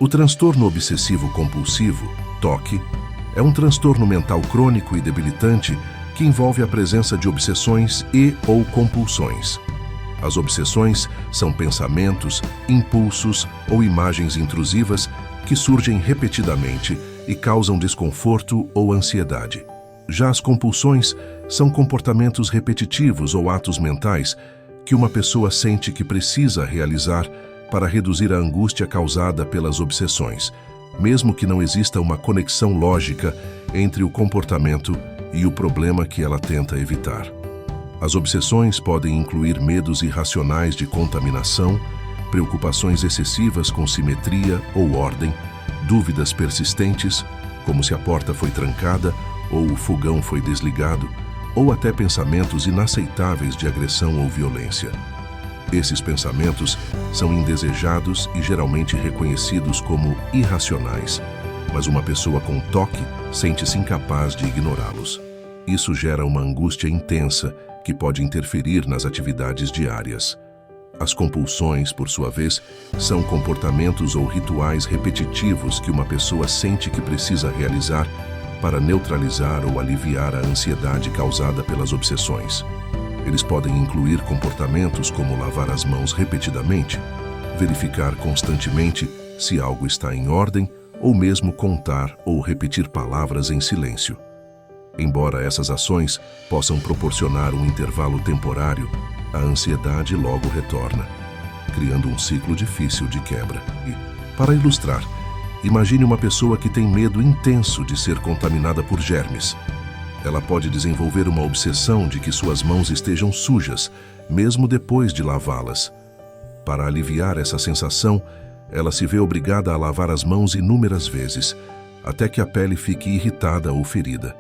O transtorno obsessivo-compulsivo, TOC, é um transtorno mental crônico e debilitante que envolve a presença de obsessões e/ou compulsões. As obsessões são pensamentos, impulsos ou imagens intrusivas que surgem repetidamente e causam desconforto ou ansiedade. Já as compulsões são comportamentos repetitivos ou atos mentais que uma pessoa sente que precisa realizar para reduzir a angústia causada pelas obsessões, mesmo que não exista uma conexão lógica entre o comportamento e o problema que ela tenta evitar. As obsessões podem incluir medos irracionais de contaminação, preocupações excessivas com simetria ou ordem, dúvidas persistentes, como se a porta foi trancada ou o fogão foi desligado, ou até pensamentos inaceitáveis de agressão ou violência. Esses pensamentos são indesejados e geralmente reconhecidos como irracionais, mas uma pessoa com TOC sente-se incapaz de ignorá-los. Isso gera uma angústia intensa que pode interferir nas atividades diárias. As compulsões, por sua vez, são comportamentos ou rituais repetitivos que uma pessoa sente que precisa realizar para neutralizar ou aliviar a ansiedade causada pelas obsessões. Eles podem incluir comportamentos como lavar as mãos repetidamente, verificar constantemente se algo está em ordem ou mesmo contar ou repetir palavras em silêncio. Embora essas ações possam proporcionar um intervalo temporário, a ansiedade logo retorna, criando um ciclo difícil de quebra. E, para ilustrar, imagine uma pessoa que tem medo intenso de ser contaminada por germes. Ela pode desenvolver uma obsessão de que suas mãos estejam sujas, mesmo depois de lavá-las. Para aliviar essa sensação, ela se vê obrigada a lavar as mãos inúmeras vezes, até que a pele fique irritada ou ferida.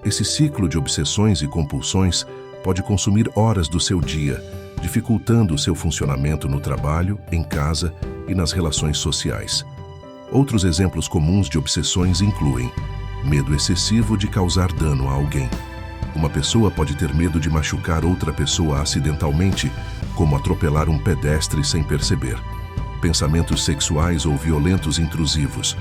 Esse ciclo de obsessões e compulsões pode consumir horas do seu dia, dificultando o seu funcionamento no trabalho, em casa e nas relações sociais. Outros exemplos comuns de obsessões incluem medo excessivo de causar dano a alguém. Uma pessoa pode ter medo de machucar outra pessoa acidentalmente, como atropelar um pedestre sem perceber. Pensamentos sexuais ou violentos intrusivos.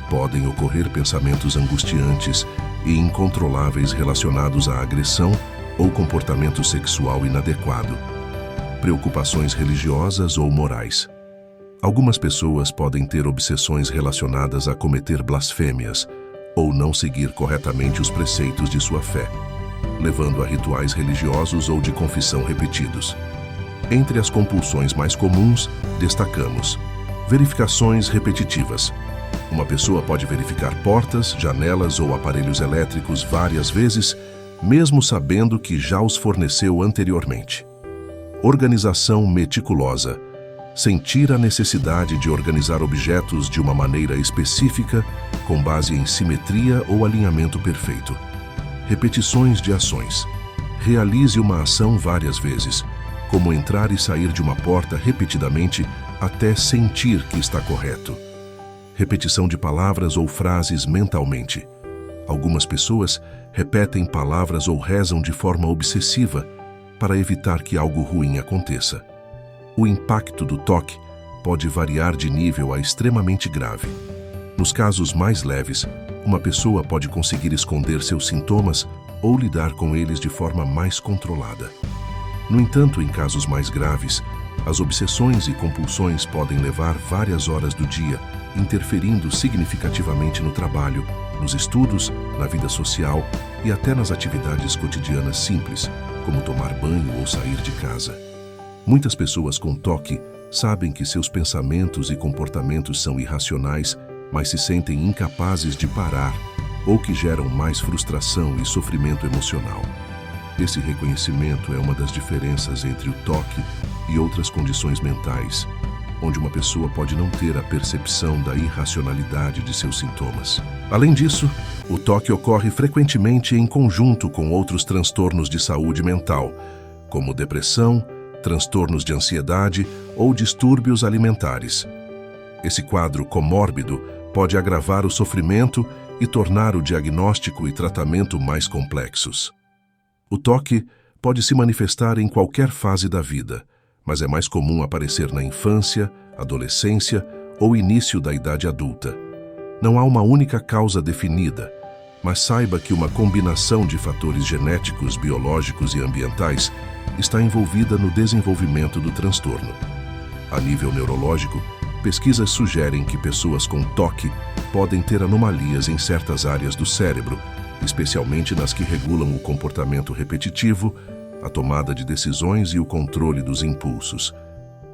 Podem ocorrer pensamentos angustiantes e incontroláveis relacionados à agressão ou comportamento sexual inadequado. Preocupações religiosas ou morais. Algumas pessoas podem ter obsessões relacionadas a cometer blasfêmias ou não seguir corretamente os preceitos de sua fé, levando a rituais religiosos ou de confissão repetidos. Entre as compulsões mais comuns, destacamos verificações repetitivas. Uma pessoa pode verificar portas, janelas ou aparelhos elétricos várias vezes, mesmo sabendo que já os forneceu anteriormente. Organização meticulosa. Sentir a necessidade de organizar objetos de uma maneira específica, com base em simetria ou alinhamento perfeito. Repetições de ações. Realize uma ação várias vezes, como entrar e sair de uma porta repetidamente até sentir que está correto. Repetição de palavras ou frases mentalmente. Algumas pessoas repetem palavras ou rezam de forma obsessiva para evitar que algo ruim aconteça. O impacto do TOC pode variar de nível a extremamente grave. Nos casos mais leves, uma pessoa pode conseguir esconder seus sintomas ou lidar com eles de forma mais controlada. No entanto, em casos mais graves, as obsessões e compulsões podem levar várias horas do dia, interferindo significativamente no trabalho, nos estudos, na vida social e até nas atividades cotidianas simples, como tomar banho ou sair de casa. Muitas pessoas com TOC sabem que seus pensamentos e comportamentos são irracionais, mas se sentem incapazes de parar ou que geram mais frustração e sofrimento emocional. Esse reconhecimento é uma das diferenças entre o TOC e outras condições mentais, onde uma pessoa pode não ter a percepção da irracionalidade de seus sintomas. Além disso, o TOC ocorre frequentemente em conjunto com outros transtornos de saúde mental, como depressão, transtornos de ansiedade ou distúrbios alimentares. Esse quadro comórbido pode agravar o sofrimento e tornar o diagnóstico e tratamento mais complexos. O TOC pode se manifestar em qualquer fase da vida, mas é mais comum aparecer na infância, adolescência ou início da idade adulta. Não há uma única causa definida, mas saiba que uma combinação de fatores genéticos, biológicos e ambientais está envolvida no desenvolvimento do transtorno. A nível neurológico, pesquisas sugerem que pessoas com TOC podem ter anomalias em certas áreas do cérebro, especialmente nas que regulam o comportamento repetitivo, a tomada de decisões e o controle dos impulsos.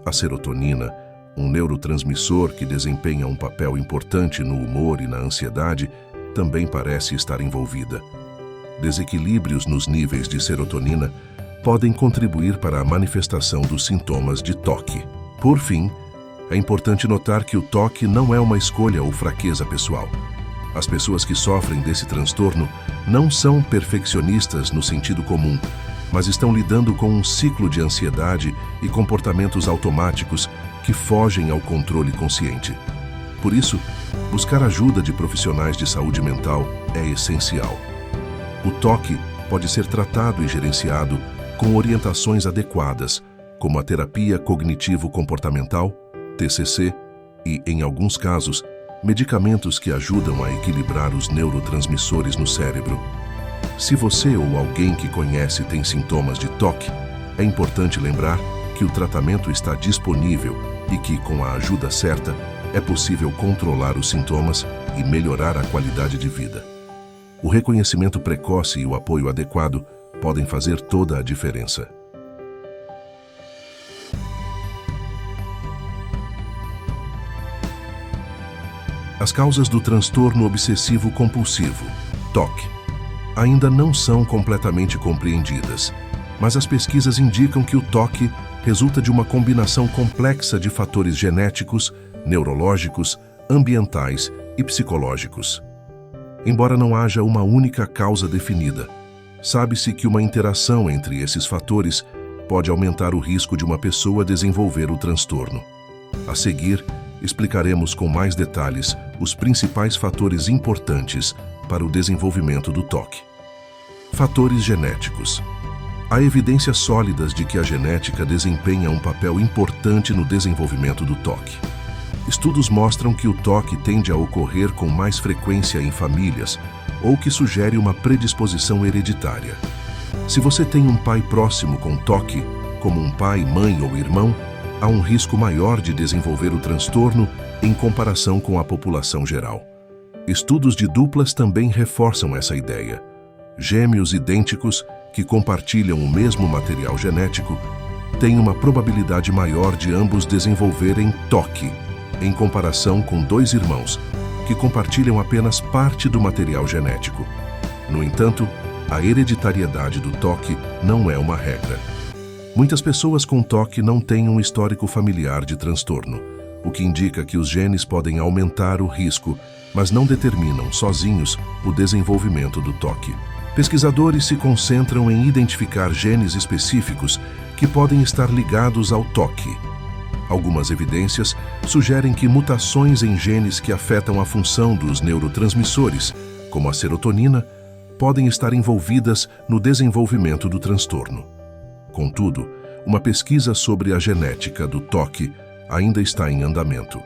A serotonina, um neurotransmissor que desempenha um papel importante no humor e na ansiedade, também parece estar envolvida. Desequilíbrios nos níveis de serotonina podem contribuir para a manifestação dos sintomas de TOC. Por fim, é importante notar que o TOC não é uma escolha ou fraqueza pessoal. As pessoas que sofrem desse transtorno não são perfeccionistas no sentido comum, mas estão lidando com um ciclo de ansiedade e comportamentos automáticos que fogem ao controle consciente. Por isso, buscar ajuda de profissionais de saúde mental é essencial. O TOC pode ser tratado e gerenciado com orientações adequadas, como a terapia cognitivo-comportamental, TCC, e, em alguns casos, medicamentos que ajudam a equilibrar os neurotransmissores no cérebro. Se você ou alguém que conhece tem sintomas de TOC, é importante lembrar que o tratamento está disponível e que, com a ajuda certa, é possível controlar os sintomas e melhorar a qualidade de vida. O reconhecimento precoce e o apoio adequado podem fazer toda a diferença. As causas do transtorno obsessivo-compulsivo, TOC, ainda não são completamente compreendidas, mas as pesquisas indicam que o TOC resulta de uma combinação complexa de fatores genéticos, neurológicos, ambientais e psicológicos. Embora não haja uma única causa definida, sabe-se que uma interação entre esses fatores pode aumentar o risco de uma pessoa desenvolver o transtorno. A seguir, explicaremos com mais detalhes os principais fatores importantes para o desenvolvimento do TOC. Fatores genéticos. Há evidências sólidas de que a genética desempenha um papel importante no desenvolvimento do TOC. Estudos mostram que o TOC tende a ocorrer com mais frequência em famílias ou que sugere uma predisposição hereditária. Se você tem um pai próximo com TOC, como um pai, mãe ou irmão, há um risco maior de desenvolver o transtorno em comparação com a população geral. Estudos de duplas também reforçam essa ideia. Gêmeos idênticos, que compartilham o mesmo material genético, têm uma probabilidade maior de ambos desenvolverem TOC, em comparação com dois irmãos, que compartilham apenas parte do material genético. No entanto, a hereditariedade do TOC não é uma regra. Muitas pessoas com TOC não têm um histórico familiar de transtorno, o que indica que os genes podem aumentar o risco, mas não determinam sozinhos o desenvolvimento do TOC. Pesquisadores se concentram em identificar genes específicos que podem estar ligados ao TOC. Algumas evidências sugerem que mutações em genes que afetam a função dos neurotransmissores, como a serotonina, podem estar envolvidas no desenvolvimento do transtorno. Contudo, uma pesquisa sobre a genética do TOC ainda está em andamento,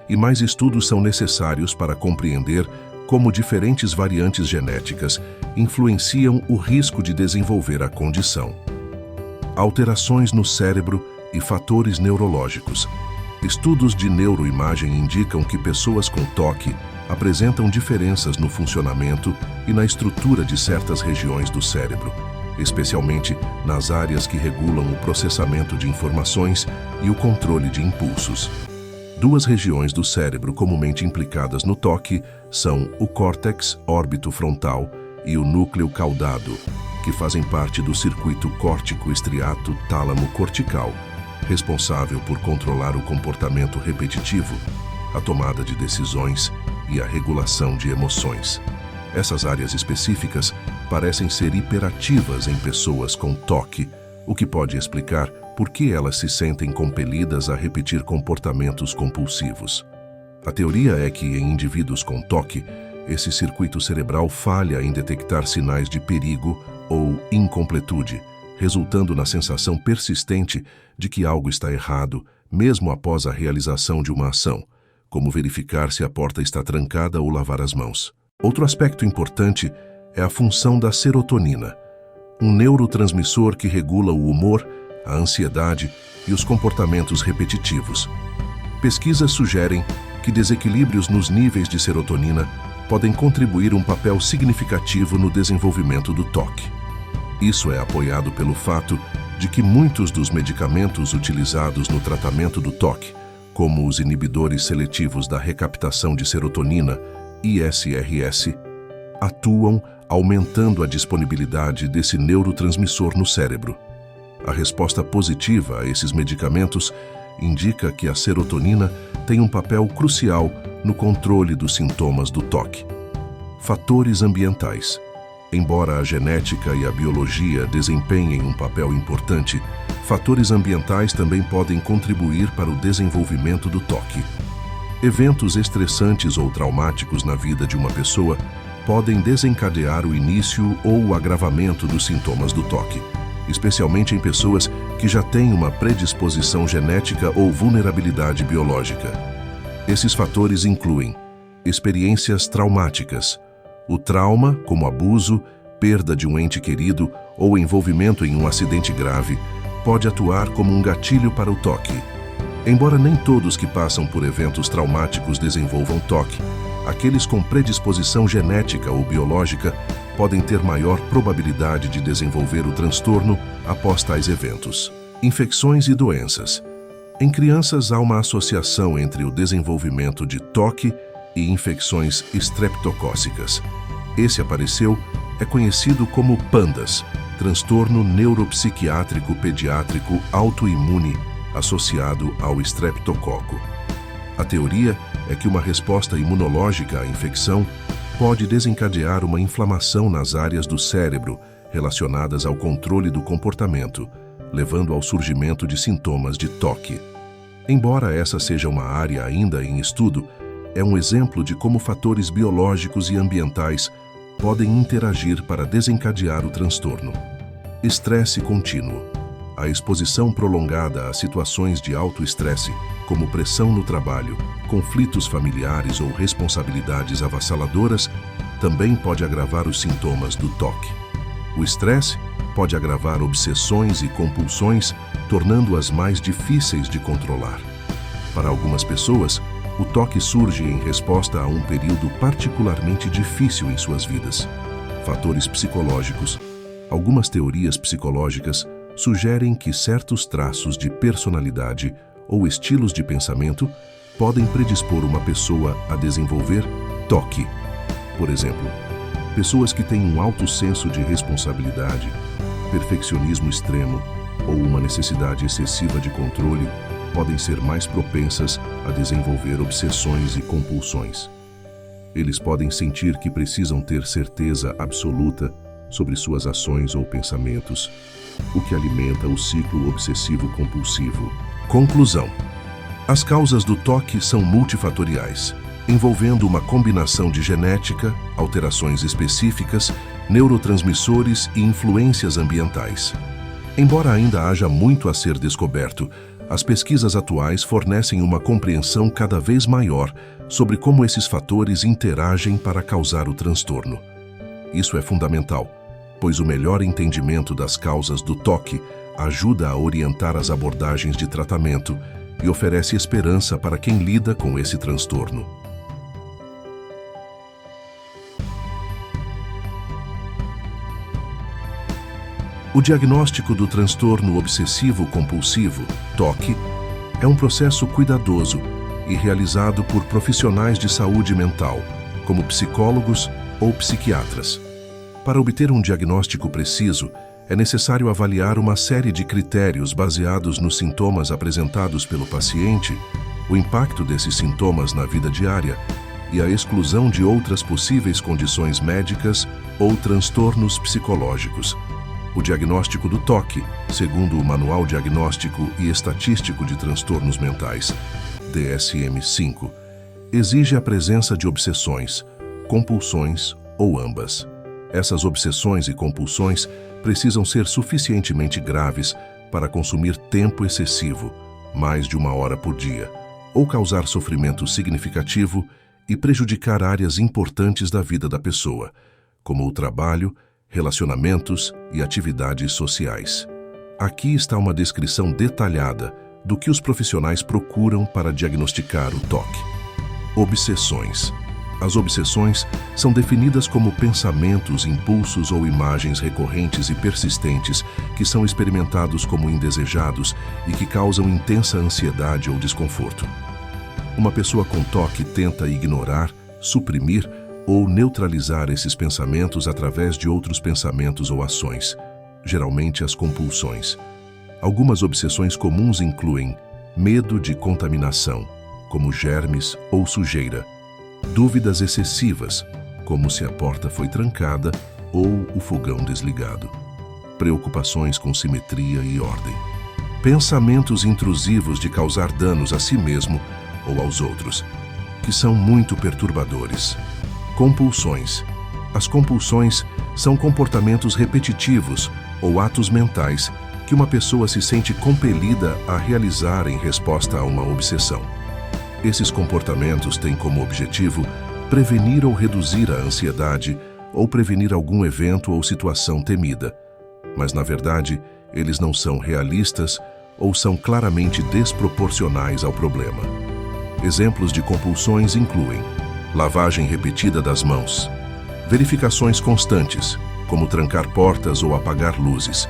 e mais estudos são necessários para compreender como diferentes variantes genéticas influenciam o risco de desenvolver a condição. Alterações no cérebro e fatores neurológicos. Estudos de neuroimagem indicam que pessoas com TOC apresentam diferenças no funcionamento e na estrutura de certas regiões do cérebro, especialmente nas áreas que regulam o processamento de informações e o controle de impulsos. Duas regiões do cérebro comumente implicadas no TOC são o córtex órbito-frontal e o núcleo caudado, que fazem parte do circuito córtico-estriato-tálamo-cortical, responsável por controlar o comportamento repetitivo, a tomada de decisões e a regulação de emoções. Essas áreas específicas parecem ser hiperativas em pessoas com TOC, o que pode explicar por que elas se sentem compelidas a repetir comportamentos compulsivos. A teoria é que, em indivíduos com TOC, esse circuito cerebral falha em detectar sinais de perigo ou incompletude, resultando na sensação persistente de que algo está errado, mesmo após a realização de uma ação, como verificar se a porta está trancada ou lavar as mãos. Outro aspecto importante é a função da serotonina, um neurotransmissor que regula o humor, a ansiedade e os comportamentos repetitivos. Pesquisas sugerem que desequilíbrios nos níveis de serotonina podem contribuir um papel significativo no desenvolvimento do TOC. Isso é apoiado pelo fato de que muitos dos medicamentos utilizados no tratamento do TOC, como os inibidores seletivos da recaptação de serotonina, ISRS, atuam aumentando a disponibilidade desse neurotransmissor no cérebro. A resposta positiva a esses medicamentos indica que a serotonina tem um papel crucial no controle dos sintomas do TOC. Fatores ambientais. Embora a genética e a biologia desempenhem um papel importante, fatores ambientais também podem contribuir para o desenvolvimento do TOC. Eventos estressantes ou traumáticos na vida de uma pessoa podem desencadear o início ou o agravamento dos sintomas do TOC, especialmente em pessoas que já têm uma predisposição genética ou vulnerabilidade biológica. Esses fatores incluem experiências traumáticas. O trauma, como abuso, perda de um ente querido ou envolvimento em um acidente grave, pode atuar como um gatilho para o TOC. Embora nem todos que passam por eventos traumáticos desenvolvam TOC, aqueles com predisposição genética ou biológica podem ter maior probabilidade de desenvolver o transtorno após tais eventos. Infecções e doenças. Em crianças, há uma associação entre o desenvolvimento de TOC e infecções estreptocócicas. Esse apareceu é conhecido como PANDAS, transtorno neuropsiquiátrico pediátrico autoimune associado ao estreptococo. A teoria é que uma resposta imunológica à infecção pode desencadear uma inflamação nas áreas do cérebro relacionadas ao controle do comportamento, levando ao surgimento de sintomas de TOC. Embora essa seja uma área ainda em estudo, é um exemplo de como fatores biológicos e ambientais podem interagir para desencadear o transtorno. Estresse contínuo. A exposição prolongada a situações de alto estresse, como pressão no trabalho, conflitos familiares ou responsabilidades avassaladoras, também pode agravar os sintomas do TOC. O estresse pode agravar obsessões e compulsões, tornando-as mais difíceis de controlar. Para algumas pessoas, o TOC surge em resposta a um período particularmente difícil em suas vidas. Fatores psicológicos. Algumas teorias psicológicas sugerem que certos traços de personalidade ou estilos de pensamento podem predispor uma pessoa a desenvolver TOC. Por exemplo, pessoas que têm um alto senso de responsabilidade, perfeccionismo extremo ou uma necessidade excessiva de controle podem ser mais propensas a desenvolver obsessões e compulsões. Eles podem sentir que precisam ter certeza absoluta sobre suas ações ou pensamentos, o que alimenta o ciclo obsessivo-compulsivo. Conclusão. As causas do TOC são multifatoriais, envolvendo uma combinação de genética, alterações específicas, neurotransmissores e influências ambientais. Embora ainda haja muito a ser descoberto, as pesquisas atuais fornecem uma compreensão cada vez maior sobre como esses fatores interagem para causar o transtorno. Isso é fundamental, pois o melhor entendimento das causas do TOC ajuda a orientar as abordagens de tratamento e oferece esperança para quem lida com esse transtorno. O diagnóstico do transtorno obsessivo-compulsivo, TOC, é um processo cuidadoso e realizado por profissionais de saúde mental, como psicólogos ou psiquiatras. Para obter um diagnóstico preciso, é necessário avaliar uma série de critérios baseados nos sintomas apresentados pelo paciente, o impacto desses sintomas na vida diária e a exclusão de outras possíveis condições médicas ou transtornos psicológicos. O diagnóstico do TOC, segundo o Manual Diagnóstico e Estatístico de Transtornos Mentais, DSM-5, exige a presença de obsessões, compulsões ou ambas. Essas obsessões e compulsões precisam ser suficientemente graves para consumir tempo excessivo, mais de 1 hora por dia, ou causar sofrimento significativo e prejudicar áreas importantes da vida da pessoa, como o trabalho, relacionamentos e atividades sociais. Aqui está uma descrição detalhada do que os profissionais procuram para diagnosticar o TOC. Obsessões. As obsessões são definidas como pensamentos, impulsos ou imagens recorrentes e persistentes que são experimentados como indesejados e que causam intensa ansiedade ou desconforto. Uma pessoa com TOC tenta ignorar, suprimir ou neutralizar esses pensamentos através de outros pensamentos ou ações, geralmente as compulsões. Algumas obsessões comuns incluem medo de contaminação, como germes ou sujeira, dúvidas excessivas, como se a porta foi trancada ou o fogão desligado, preocupações com simetria e ordem, pensamentos intrusivos de causar danos a si mesmo ou aos outros, que são muito perturbadores. Compulsões. As compulsões são comportamentos repetitivos ou atos mentais que uma pessoa se sente compelida a realizar em resposta a uma obsessão. Esses comportamentos têm como objetivo prevenir ou reduzir a ansiedade ou prevenir algum evento ou situação temida, mas na verdade eles não são realistas ou são claramente desproporcionais ao problema. Exemplos de compulsões incluem lavagem repetida das mãos, verificações constantes, como trancar portas ou apagar luzes,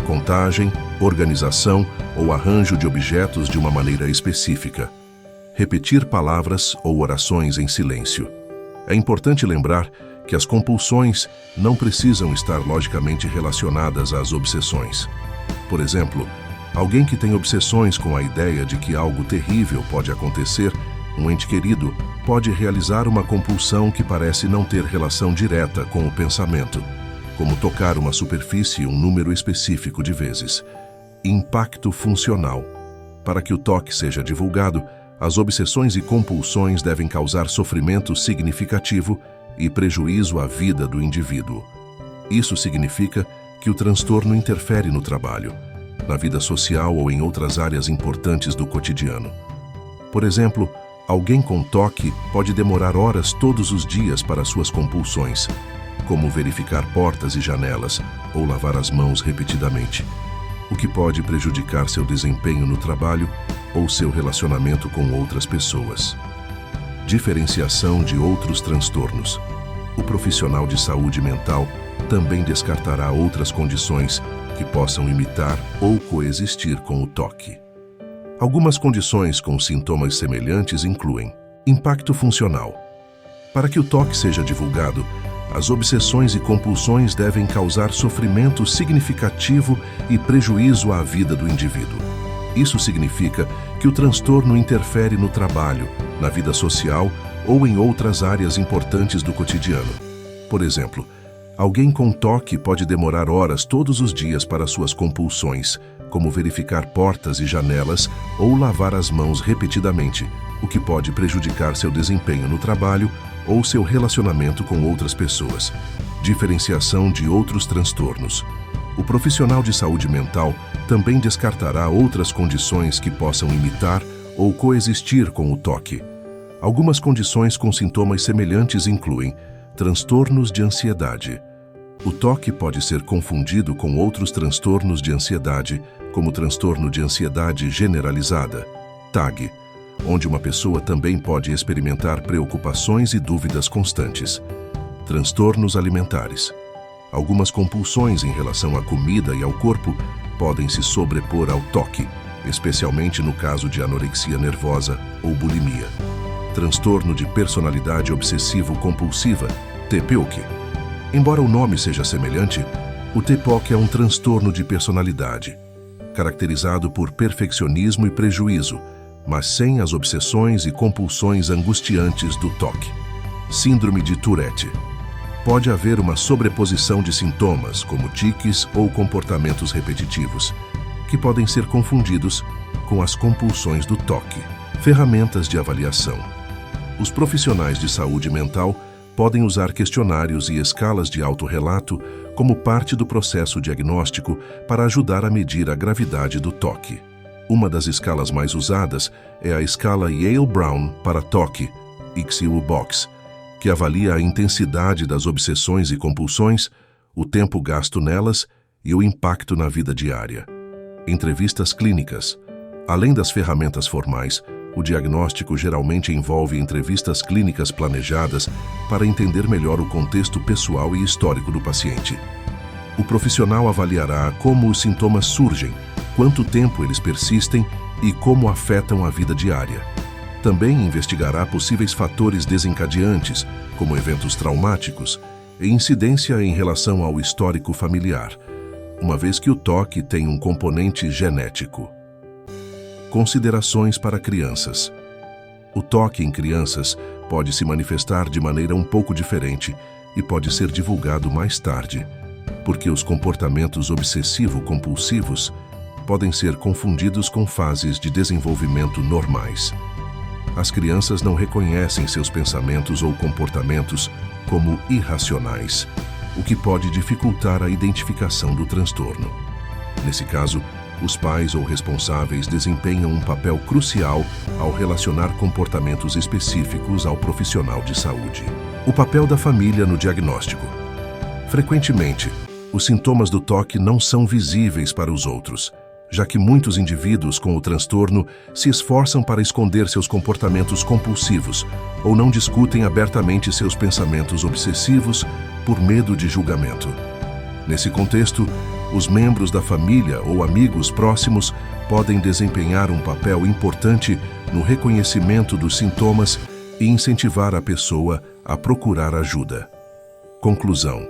contagem, organização ou arranjo de objetos de uma maneira específica, repetir palavras ou orações em silêncio. É importante lembrar que as compulsões não precisam estar logicamente relacionadas às obsessões. Por exemplo, alguém que tem obsessões com a ideia de que algo terrível pode acontecer, um ente querido pode realizar uma compulsão que parece não ter relação direta com o pensamento, como tocar uma superfície um número específico de vezes. Impacto funcional. Para que o TOC seja divulgado, as obsessões e compulsões devem causar sofrimento significativo e prejuízo à vida do indivíduo. Isso significa que o transtorno interfere no trabalho, na vida social ou em outras áreas importantes do cotidiano. Por exemplo, alguém com TOC pode demorar horas todos os dias para suas compulsões, como verificar portas e janelas ou lavar as mãos repetidamente, o que pode prejudicar seu desempenho no trabalho ou seu relacionamento com outras pessoas. Diferenciação de outros transtornos. O profissional de saúde mental também descartará outras condições que possam imitar ou coexistir com o TOC. Algumas condições com sintomas semelhantes incluem impacto funcional. Para que o TOC seja divulgado, as obsessões e compulsões devem causar sofrimento significativo e prejuízo à vida do indivíduo. Isso significa que o transtorno interfere no trabalho, na vida social ou em outras áreas importantes do cotidiano. Por exemplo, alguém com TOC pode demorar horas todos os dias para suas compulsões, como verificar portas e janelas ou lavar as mãos repetidamente, o que pode prejudicar seu desempenho no trabalho ou seu relacionamento com outras pessoas. Diferenciação de outros transtornos. O profissional de saúde mental também descartará outras condições que possam imitar ou coexistir com o TOC. Algumas condições com sintomas semelhantes incluem transtornos de ansiedade. O TOC pode ser confundido com outros transtornos de ansiedade, como transtorno de ansiedade generalizada, TAG, onde uma pessoa também pode experimentar preocupações e dúvidas constantes. Transtornos alimentares. Algumas compulsões em relação à comida e ao corpo podem se sobrepor ao TOC, especialmente no caso de anorexia nervosa ou bulimia. Transtorno de personalidade obsessivo-compulsiva, TPOC. Embora o nome seja semelhante, o TPOC é um transtorno de personalidade, caracterizado por perfeccionismo e prejuízo, mas sem as obsessões e compulsões angustiantes do TOC. Síndrome de Tourette. Pode haver uma sobreposição de sintomas, como tiques ou comportamentos repetitivos, que podem ser confundidos com as compulsões do TOC. Ferramentas de avaliação. Os profissionais de saúde mental podem usar questionários e escalas de autorrelato como parte do processo diagnóstico para ajudar a medir a gravidade do TOC. Uma das escalas mais usadas é a escala Yale-Brown para TOC, ICU-Box, que avalia a intensidade das obsessões e compulsões, o tempo gasto nelas e o impacto na vida diária. Entrevistas clínicas. Além das ferramentas formais, o diagnóstico geralmente envolve entrevistas clínicas planejadas para entender melhor o contexto pessoal e histórico do paciente. O profissional avaliará como os sintomas surgem, quanto tempo eles persistem e como afetam a vida diária. Também investigará possíveis fatores desencadeantes, como eventos traumáticos, e incidência em relação ao histórico familiar, uma vez que o TOC tem um componente genético. Considerações para crianças. O TOC em crianças pode se manifestar de maneira um pouco diferente e pode ser divulgado mais tarde, porque os comportamentos obsessivo-compulsivos podem ser confundidos com fases de desenvolvimento normais. As crianças não reconhecem seus pensamentos ou comportamentos como irracionais, o que pode dificultar a identificação do transtorno. Nesse caso, os pais ou responsáveis desempenham um papel crucial ao relacionar comportamentos específicos ao profissional de saúde. O papel da família no diagnóstico. Frequentemente, os sintomas do TOC não são visíveis para os outros, já que muitos indivíduos com o transtorno se esforçam para esconder seus comportamentos compulsivos ou não discutem abertamente seus pensamentos obsessivos por medo de julgamento. Nesse contexto, os membros da família ou amigos próximos podem desempenhar um papel importante no reconhecimento dos sintomas e incentivar a pessoa a procurar ajuda. Conclusão: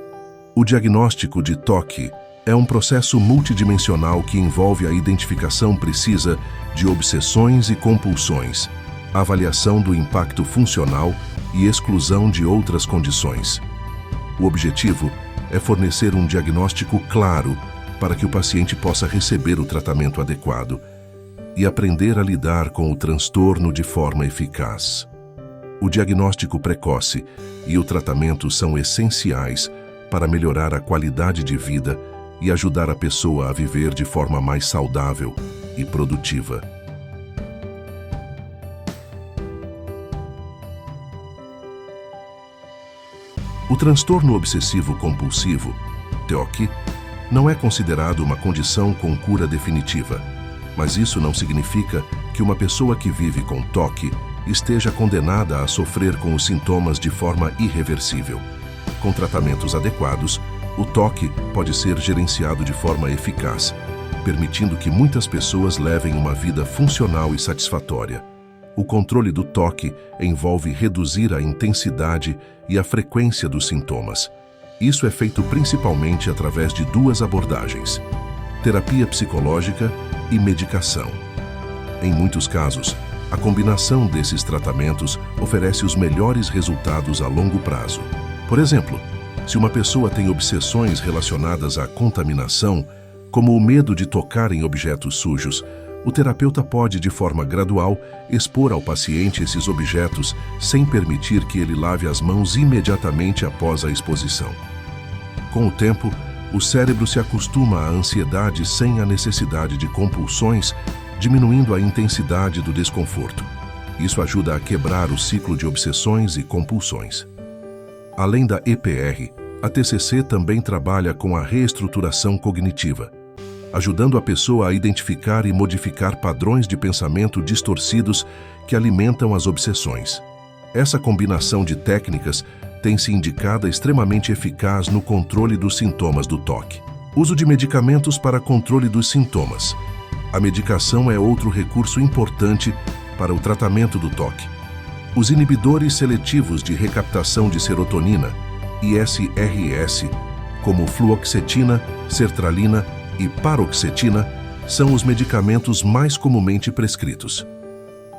o diagnóstico de TOC é um processo multidimensional que envolve a identificação precisa de obsessões e compulsões, avaliação do impacto funcional e exclusão de outras condições. O objetivo é fornecer um diagnóstico claro para que o paciente possa receber o tratamento adequado e aprender a lidar com o transtorno de forma eficaz. O diagnóstico precoce e o tratamento são essenciais para melhorar a qualidade de vida e ajudar a pessoa a viver de forma mais saudável e produtiva. O transtorno obsessivo-compulsivo, TOC, não é considerado uma condição com cura definitiva, mas isso não significa que uma pessoa que vive com TOC esteja condenada a sofrer com os sintomas de forma irreversível. Com tratamentos adequados, o TOC pode ser gerenciado de forma eficaz, permitindo que muitas pessoas levem uma vida funcional e satisfatória. O controle do TOC envolve reduzir a intensidade e a frequência dos sintomas. Isso é feito principalmente através de duas abordagens: terapia psicológica e medicação. Em muitos casos, a combinação desses tratamentos oferece os melhores resultados a longo prazo. Por exemplo, se uma pessoa tem obsessões relacionadas à contaminação, como o medo de tocar em objetos sujos, o terapeuta pode, de forma gradual, expor ao paciente esses objetos sem permitir que ele lave as mãos imediatamente após a exposição. Com o tempo, o cérebro se acostuma à ansiedade sem a necessidade de compulsões, diminuindo a intensidade do desconforto. Isso ajuda a quebrar o ciclo de obsessões e compulsões. Além da EPR, a TCC também trabalha com a reestruturação cognitiva, ajudando a pessoa a identificar e modificar padrões de pensamento distorcidos que alimentam as obsessões. Essa combinação de técnicas tem se indicado extremamente eficaz no controle dos sintomas do TOC. Uso de medicamentos para controle dos sintomas. A medicação é outro recurso importante para o tratamento do TOC. Os inibidores seletivos de recaptação de serotonina, ISRS, como fluoxetina, sertralina e paroxetina, são os medicamentos mais comumente prescritos.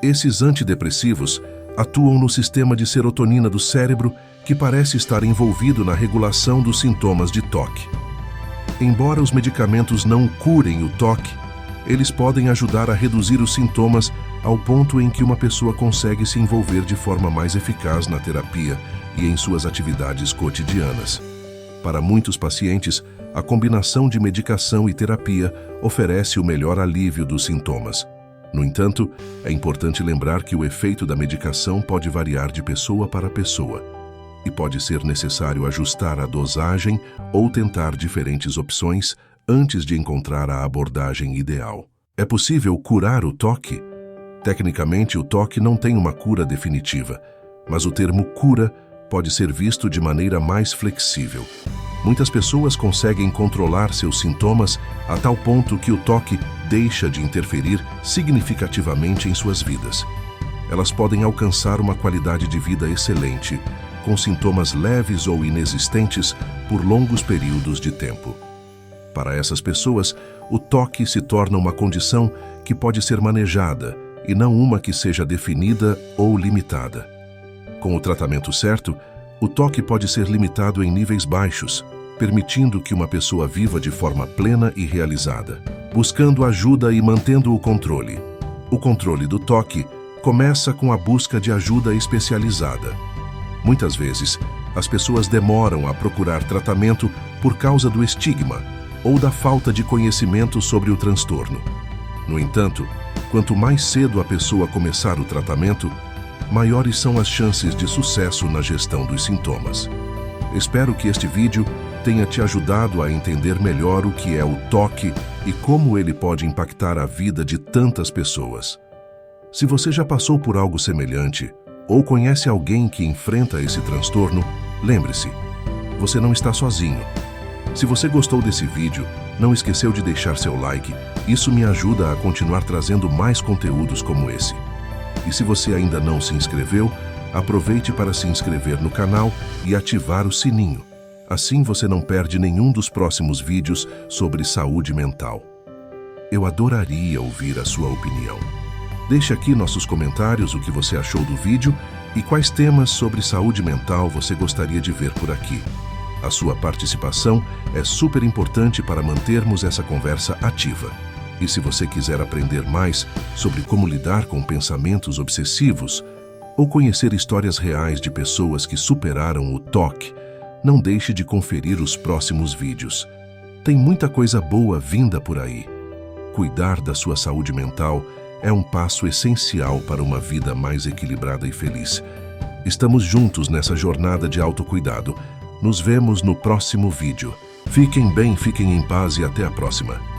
Esses antidepressivos atuam no sistema de serotonina do cérebro, que parece estar envolvido na regulação dos sintomas de TOC. Embora os medicamentos não curem o TOC, eles podem ajudar a reduzir os sintomas ao ponto em que uma pessoa consegue se envolver de forma mais eficaz na terapia e em suas atividades cotidianas. Para muitos pacientes, a combinação de medicação e terapia oferece o melhor alívio dos sintomas. No entanto, é importante lembrar que o efeito da medicação pode variar de pessoa para pessoa e pode ser necessário ajustar a dosagem ou tentar diferentes opções antes de encontrar a abordagem ideal. É possível curar o TOC? Tecnicamente, o TOC não tem uma cura definitiva, mas o termo cura pode ser visto de maneira mais flexível. Muitas pessoas conseguem controlar seus sintomas a tal ponto que o TOC deixa de interferir significativamente em suas vidas. Elas podem alcançar uma qualidade de vida excelente, com sintomas leves ou inexistentes por longos períodos de tempo. Para essas pessoas, o TOC se torna uma condição que pode ser manejada e não uma que seja definida ou limitada. Com o tratamento certo, o TOC pode ser limitado em níveis baixos, permitindo que uma pessoa viva de forma plena e realizada, buscando ajuda e mantendo o controle. O controle do TOC começa com a busca de ajuda especializada. Muitas vezes, as pessoas demoram a procurar tratamento por causa do estigma ou da falta de conhecimento sobre o transtorno. No entanto, quanto mais cedo a pessoa começar o tratamento, maiores são as chances de sucesso na gestão dos sintomas. Espero que este vídeo tenha te ajudado a entender melhor o que é o TOC e como ele pode impactar a vida de tantas pessoas. Se você já passou por algo semelhante ou conhece alguém que enfrenta esse transtorno, lembre-se, você não está sozinho. Se você gostou desse vídeo, não esqueceu de deixar seu like, isso me ajuda a continuar trazendo mais conteúdos como esse. E se você ainda não se inscreveu, aproveite para se inscrever no canal e ativar o sininho. Assim você não perde nenhum dos próximos vídeos sobre saúde mental. Eu adoraria ouvir a sua opinião. Deixe aqui nossos comentários o que você achou do vídeo e quais temas sobre saúde mental você gostaria de ver por aqui. A sua participação é super importante para mantermos essa conversa ativa. E se você quiser aprender mais sobre como lidar com pensamentos obsessivos ou conhecer histórias reais de pessoas que superaram o TOC, não deixe de conferir os próximos vídeos. Tem muita coisa boa vinda por aí. Cuidar da sua saúde mental é um passo essencial para uma vida mais equilibrada e feliz. Estamos juntos nessa jornada de autocuidado. Nos vemos no próximo vídeo. Fiquem bem, fiquem em paz e até a próxima.